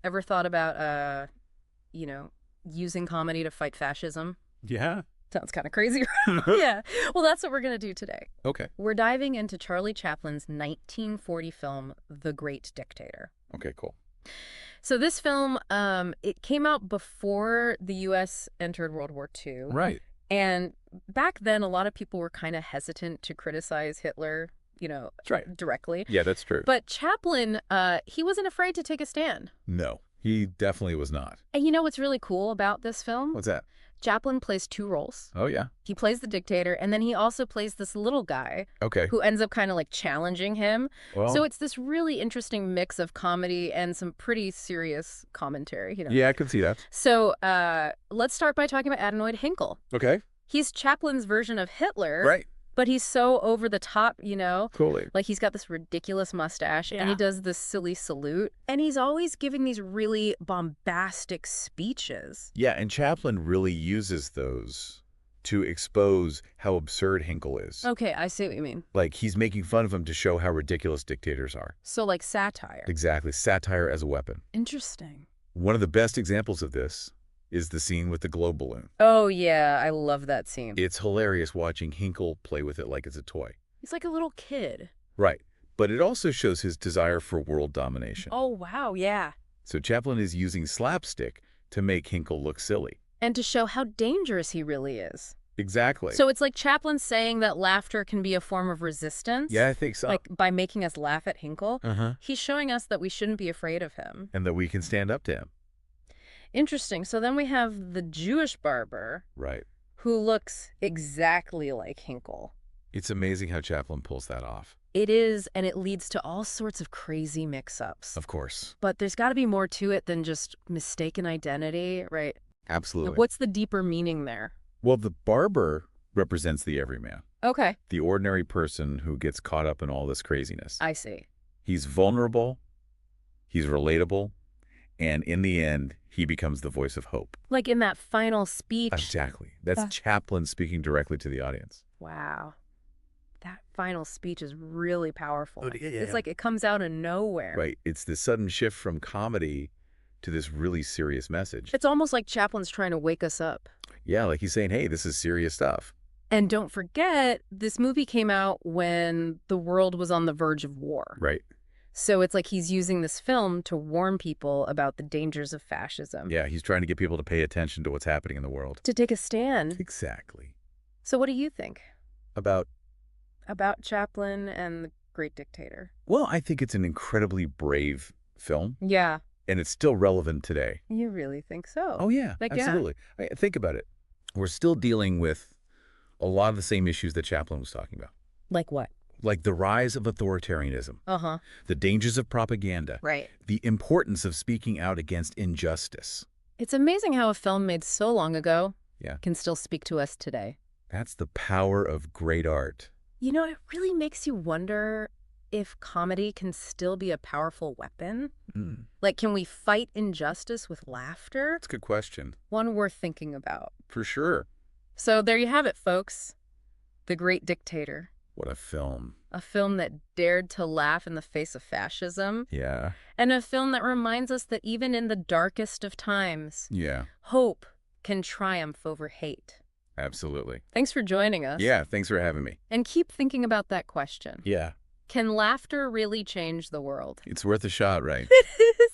Ever thought about, you know, using comedy to fight fascism? Yeah. Sounds kind of crazy. Yeah. Well, that's what we're going to do today. Okay. We're diving into Charlie Chaplin's 1940 film, The Great Dictator. Okay, cool. So this film, it came out before the U.S. entered World War II. Right. And back then, a lot of people were kind of hesitant to criticize Hitler, That's right. directly. Yeah, that's true. But Chaplin, he wasn't afraid to take a stand. No, he definitely was not. And you know what's really cool about this film? What's that? Chaplin plays two roles. Oh, yeah. He plays the dictator, and then he also plays this little guy Okay. who ends up kind of like challenging him. Well, So it's this really interesting mix of comedy and some pretty serious commentary. yeah, I can see that. So let's start by talking about Adenoid Hinkle. Okay. He's Chaplin's version of Hitler. Right. But he's so over the top, Totally. Like he's got this ridiculous mustache and he Yeah. does this silly salute. And he's always giving these really bombastic speeches. Yeah, and Chaplin really uses those to expose how absurd Hinkle is. Okay, I see what you mean. Like, he's making fun of him to show how ridiculous dictators are. So like satire. Exactly. Satire as a weapon. Interesting. One of the best examples of this is the scene with the glow balloon. Oh, yeah, I love that scene. It's hilarious watching Hinkle play with it like it's a toy. He's like a little kid. Right. But it also shows his desire for world domination. Oh, wow, yeah. So Chaplin is using slapstick to make Hinkle look silly. And to show how dangerous he really is. Exactly. So it's like Chaplin saying that laughter can be a form of resistance. Yeah, I think so. Like by making us laugh at Hinkle. Uh-huh. He's showing us that we shouldn't be afraid of him. And that we can stand up to him. Interesting. So then we have the Jewish barber Right. who looks exactly like Hinkle. It's amazing how Chaplin pulls that off. It is, and it leads to all sorts of crazy mix-ups. Of course. But there's got to be more to it than just mistaken identity, right? Absolutely. What's the deeper meaning there? Well, the barber represents the everyman. Okay, The ordinary person who gets caught up in all this craziness. I see. He's vulnerable. He's relatable. And in the end, he becomes the voice of hope. Like in that final speech. Exactly. That's Chaplin speaking directly to the audience. Wow. That final speech is really powerful. Oh, yeah. It's like it comes out of nowhere. Right. It's this sudden shift from comedy to this really serious message. It's almost like Chaplin's trying to wake us up. Yeah, like he's saying, hey, this is serious stuff. And don't forget, this movie came out when the world was on the verge of war. Right. So it's like he's using this film to warn people about the dangers of fascism. Yeah, he's trying to get people to pay attention to what's happening in the world. To take a stand. Exactly. So what do you think About, Chaplin and the Great Dictator? well, I think it's an incredibly brave film, Yeah. and it's still relevant today. You really think so? Oh, yeah, Like, yeah. absolutely. Think about it. We're still dealing with a lot of the same issues that Chaplin was talking about, Like what? like the rise of authoritarianism, Uh-huh. the dangers of propaganda, Right. the importance of speaking out against injustice. It's amazing how a film made so long ago Yeah. can still speak to us today. That's the power of great art. You know, it really makes you wonder if comedy can still be a powerful weapon. Mm. Like, can we fight injustice with laughter? That's a good question. One worth thinking about. For sure. So there you have it, folks. The Great Dictator. What a film. A film that dared to laugh in the face of fascism. Yeah. And a film that reminds us that even in the darkest of times, Yeah, hope can triumph over hate. absolutely. Thanks for joining us. Yeah, thanks for having me. And keep thinking about that question. Yeah. Can laughter really change the world? It's worth a shot, right? It is.